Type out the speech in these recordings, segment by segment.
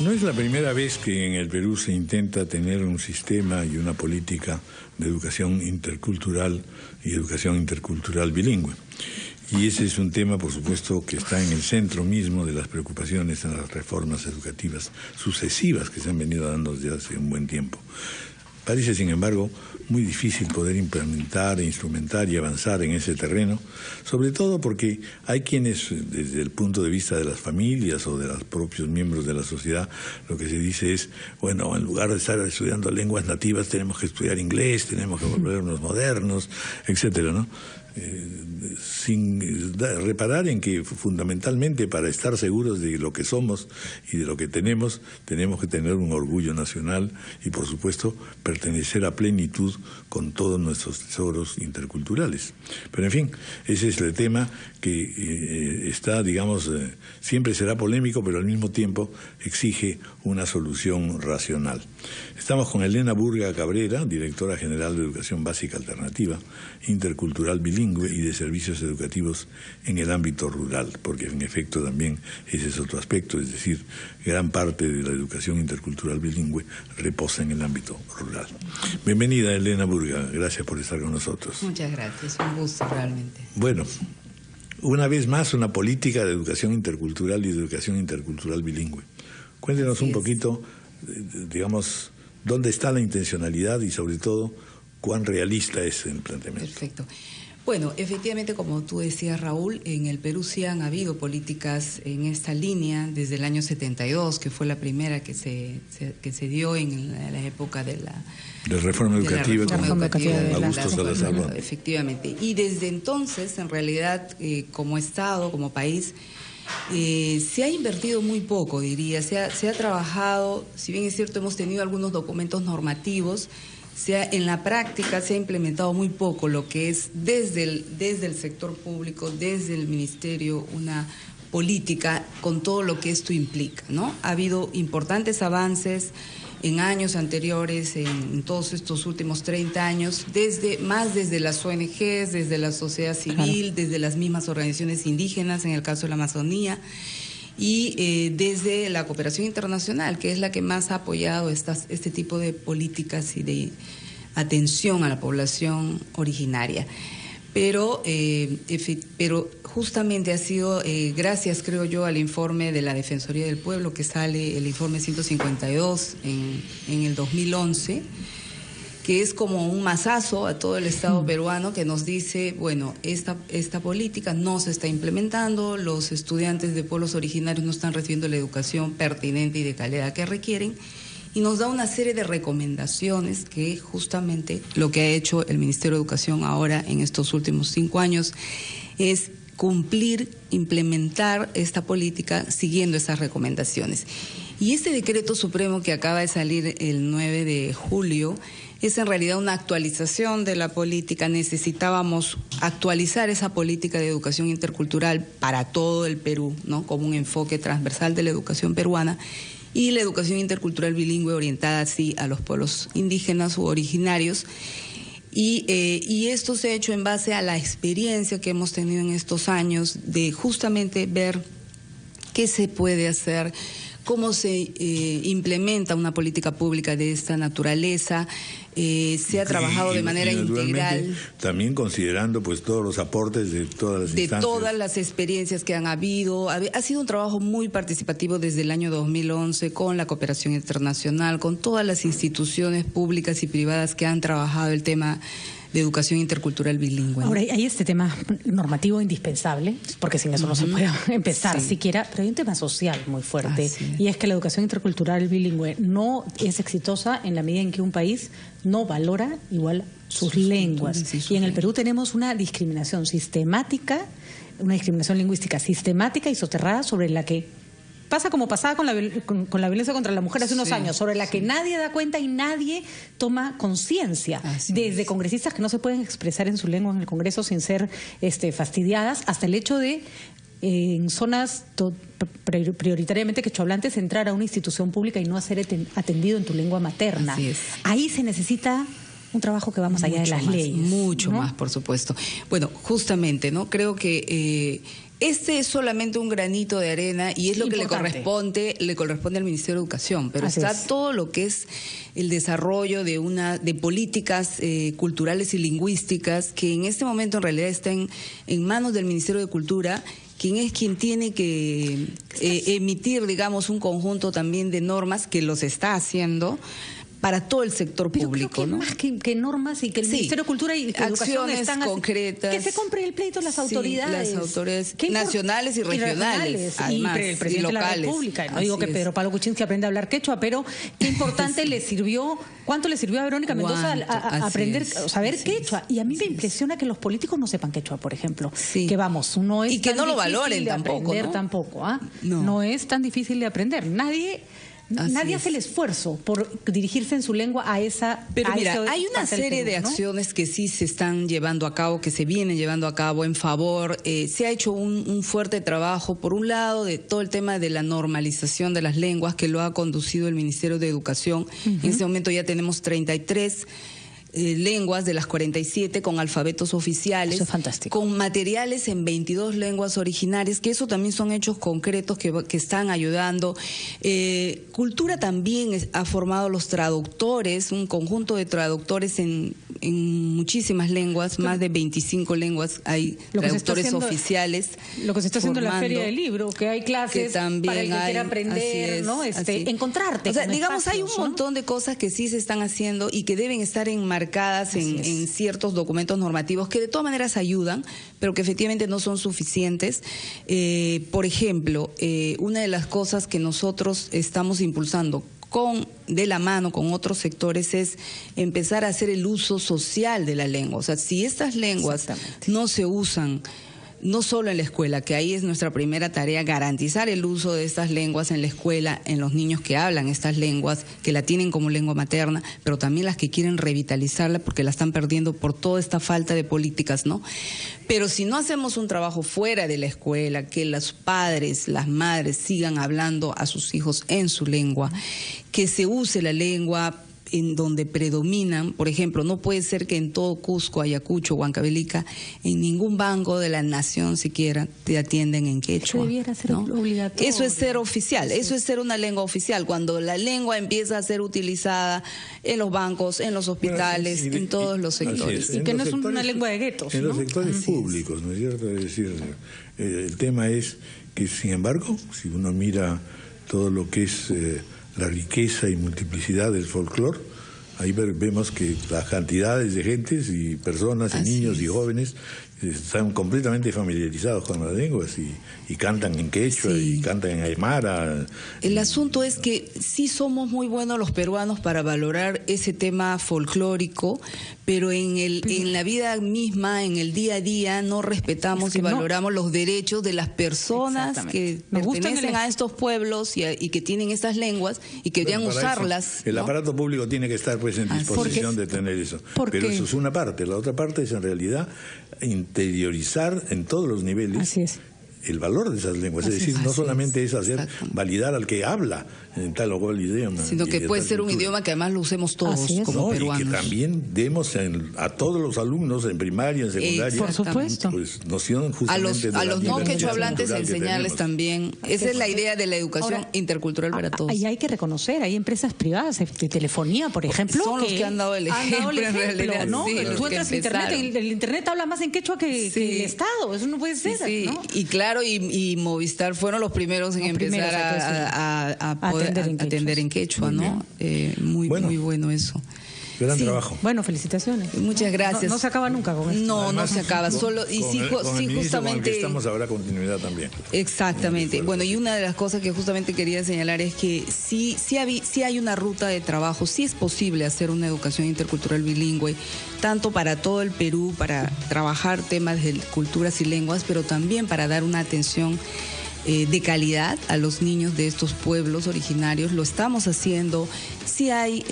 No es la primera vez que en el Perú se intenta tener un sistema y una política de educación intercultural y educación intercultural bilingüe. Y ese es un tema, por supuesto, que está en el centro mismo de las preocupaciones en las reformas educativas sucesivas que se han venido dando desde hace un buen tiempo. Parece, sin embargo, muy difícil poder implementar, instrumentar y avanzar en ese terreno, sobre todo porque hay quienes, desde el punto de vista de las familias o de los propios miembros de la sociedad, lo que se dice es, bueno, en lugar de estar estudiando lenguas nativas, tenemos que estudiar inglés, tenemos que volvernos modernos, etcétera, ¿no? Sin reparar en que fundamentalmente para estar seguros de lo que somos y de lo que tenemos que tener un orgullo nacional y por supuesto pertenecer a plenitud con todos nuestros tesoros interculturales. Pero en fin, ese es el tema que está, digamos, siempre será polémico, pero al mismo tiempo exige una solución racional. Estamos con Elena Burga Cabrera, directora general de Educación Básica Alternativa, Intercultural Bilingüe y de Servicios Educativos en el ámbito rural, porque en efecto también ese es otro aspecto, es decir, gran parte de la educación intercultural bilingüe reposa en el ámbito rural. Bienvenida, Elena Burga, gracias por estar con nosotros. Muchas gracias, un gusto realmente. Bueno, una vez más una política de educación intercultural y de educación intercultural bilingüe. Cuéntenos un poquito, digamos, dónde está la intencionalidad y sobre todo cuán realista es el planteamiento. Perfecto. Bueno, efectivamente, como tú decías, Raúl, en el Perú sí han habido políticas en esta línea desde el año 72, que fue la primera que se dio en la época de la reforma educativa de Augusto Salazar. Efectivamente. Y desde entonces, en realidad, como Estado, como país, se ha invertido muy poco, diría. Se ha trabajado, si bien es cierto, hemos tenido algunos documentos normativos, en la práctica se ha implementado muy poco lo que es desde el sector público, desde el ministerio, una política con todo lo que esto implica, ¿no? Ha habido importantes avances en años anteriores, en todos estos últimos 30 años, desde las ONGs, desde la sociedad civil, desde las mismas organizaciones indígenas, en el caso de la Amazonía, y desde la cooperación internacional, que es la que más ha apoyado este tipo de políticas y de atención a la población originaria. Pero justamente ha sido gracias, creo yo, al informe de la Defensoría del Pueblo, que sale el informe 152 en el 2011, que es como un mazazo a todo el Estado peruano, que nos dice, bueno, esta política no se está implementando, los estudiantes de pueblos originarios no están recibiendo la educación pertinente y de calidad que requieren, y nos da una serie de recomendaciones que justamente lo que ha hecho el Ministerio de Educación ahora en estos últimos 5 años es cumplir, implementar esta política siguiendo esas recomendaciones. Y este decreto supremo que acaba de salir el 9 de julio es en realidad una actualización de la política. Necesitábamos actualizar esa política de educación intercultural para todo el Perú, ¿no? Como un enfoque transversal de la educación peruana, y la educación intercultural bilingüe orientada así a los pueblos indígenas u originarios. Y esto se ha hecho en base a la experiencia que hemos tenido en estos años de justamente ver qué se puede hacer, cómo se implementa una política pública de esta naturaleza. Se ha trabajado de manera integral. También considerando pues todos los aportes de todas las instancias. De todas las experiencias que han habido. Ha sido un trabajo muy participativo desde el año 2011 con la cooperación internacional, con todas las instituciones públicas y privadas que han trabajado el tema de educación intercultural bilingüe. Ahora, hay este tema normativo indispensable, porque sin eso no se puede empezar siquiera, pero hay un tema social muy fuerte, y es que la educación intercultural bilingüe no es exitosa en la medida en que un país no valora igual sus lenguas. Y en el Perú tenemos una discriminación sistemática, una discriminación lingüística sistemática y soterrada sobre la que pasa como pasaba con la violencia contra la mujer hace unos años, sobre la que nadie da cuenta y nadie toma conciencia. Desde congresistas que no se pueden expresar en su lengua en el Congreso sin ser fastidiadas, hasta el hecho de en zonas prioritariamente quechohablantes entrar a una institución pública y no ser atendido en tu lengua materna. Ahí se necesita un trabajo que va más allá de las leyes. Mucho más, por supuesto. Bueno, justamente, ¿no? Creo que Este es solamente un granito de arena y es lo Importante. que le corresponde al Ministerio de Educación, pero Así está es. todo lo que es el desarrollo de políticas culturales y lingüísticas que en este momento en realidad están en manos del Ministerio de Cultura, quien tiene que emitir, digamos, un conjunto también de normas que los está haciendo para todo el sector Pero público, creo que ¿no? más que normas y que el Sí, Ministerio de Cultura y Educación acciones están concretas. que se compre el pleito las Sí, autoridades. las autoridades Qué nacionales y regionales, además, y el presidente y de la locales. República. No Así digo que es. Pedro Pablo Kuczynski aprenda a hablar quechua, pero qué importante le sirvió, cuánto le sirvió a Verónica Mendoza Cuánto, a así aprender, es, saber así quechua. es, Y a mí me así es. impresiona que los políticos no sepan quechua, por ejemplo. Sí. Que vamos, no es Y que tan no lo difícil valoren de tampoco, aprender ¿no? tampoco, ¿ah? No. No es tan difícil de aprender. Así Nadie es. hace el esfuerzo por dirigirse en su lengua a esa. Pero a mira, esa hay una parte del serie Perú, de ¿no? acciones que sí se están llevando a cabo, que se vienen llevando a cabo en favor. Se ha hecho un fuerte trabajo, por un lado, de todo el tema de la normalización de las lenguas, que lo ha conducido el Ministerio de Educación. En este momento ya tenemos 33 lenguas de las 47 con alfabetos oficiales, Eso es fantástico. con materiales en 22 lenguas originarias, que eso también son hechos concretos que están ayudando. Cultura también ha formado los traductores, un conjunto de traductores en muchísimas lenguas, más de 25 lenguas hay Lo que se está traductores haciendo- oficiales. Lo que se está haciendo en la formando, Feria del Libro, que hay clases que también para el que quiera hay, aprender, así es, ¿no? así. Encontrarte. O sea, con digamos, hay un espacios, ¿no? montón de cosas que sí se están haciendo y que deben estar enmarcadas en ciertos documentos normativos que de todas maneras ayudan, pero que efectivamente no son suficientes. Por ejemplo, una de las cosas que nosotros estamos impulsando de la mano con otros sectores es empezar a hacer el uso social de la lengua. O sea, si estas lenguas Exactamente. no se usan no solo en la escuela, que ahí es nuestra primera tarea, garantizar el uso de estas lenguas en la escuela, en los niños que hablan estas lenguas, que la tienen como lengua materna, pero también las que quieren revitalizarla porque la están perdiendo por toda esta falta de políticas, ¿no? Pero si no hacemos un trabajo fuera de la escuela, que los padres, las madres sigan hablando a sus hijos en su lengua, que se use la lengua en donde predominan, por ejemplo, no puede ser que en todo Cusco, Ayacucho, Huancavelica, en ningún banco de la nación siquiera te atienden en quechua. Debiera ser ¿no? obligatorio. Eso es ser oficial, eso es ser una lengua oficial, cuando la lengua empieza a ser utilizada en los bancos, en los hospitales, en todos los sectores. Y que no es una lengua de guetos, En ¿no? los sectores públicos, ¿no es cierto? Es decir, el tema es que, sin embargo, si uno mira todo lo que es la riqueza y multiplicidad del folclore, ahí vemos que las cantidades de gentes y personas y niños y jóvenes están completamente familiarizados con las lenguas y cantan en quechua y cantan en aymara. El asunto es que sí somos muy buenos los peruanos para valorar ese tema folclórico, pero en la vida misma, en el día a día, no respetamos y valoramos los derechos de las personas que pertenecen a estos pueblos y que tienen estas lenguas y que deberían usarlas. El ¿no? aparato público tiene que estar pues en disposición de tener eso. Pero eso es una parte. La otra parte es en realidad interiorizar en todos los niveles. Así es. El valor de esas lenguas, es decir, no solamente es hacer validar al que habla en tal o cual idioma, sino que puede ser un idioma que además lo usemos todos como peruanos. Y que también demos a todos los alumnos en primaria, en secundaria, por supuesto, pues noción justamente a los no quechohablantes enseñarles que también. Esa es la idea de la educación intercultural para todos. Y hay que reconocer, hay empresas privadas de telefonía, por ejemplo, son los que han dado el ejemplo, en realidad, ¿no? sí, Tú entras a internet, el internet habla más en quechua que el Estado, eso no puede ser, ¿no? Y claro, y Movistar fueron los primeros en empezar a poder atender en quechua, ¿no? Muy bueno eso. Gran trabajo. Bueno, felicitaciones. Muchas gracias. No se acaba nunca con esto. No se acaba. Solo y sí, justamente. Con el que estamos habrá continuidad también. Exactamente. Bueno, y una de las cosas que justamente quería señalar es que sí hay una ruta de trabajo, sí es posible hacer una educación intercultural bilingüe, tanto para todo el Perú, para trabajar temas de culturas y lenguas, pero también para dar una atención de calidad a los niños de estos pueblos originarios. Lo estamos haciendo. Sí hay,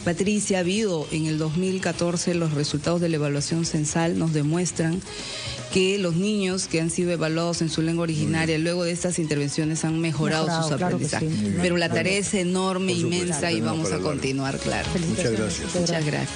Patricia, ha habido en el 2014 los resultados de la evaluación censal nos demuestran que los niños que han sido evaluados en su lengua originaria luego de estas intervenciones han mejorado sus aprendizajes. Claro que sí. Pero la tarea es enorme, Por supuesto, inmensa y vamos a continuar, claro. Muchas gracias. Muchas gracias.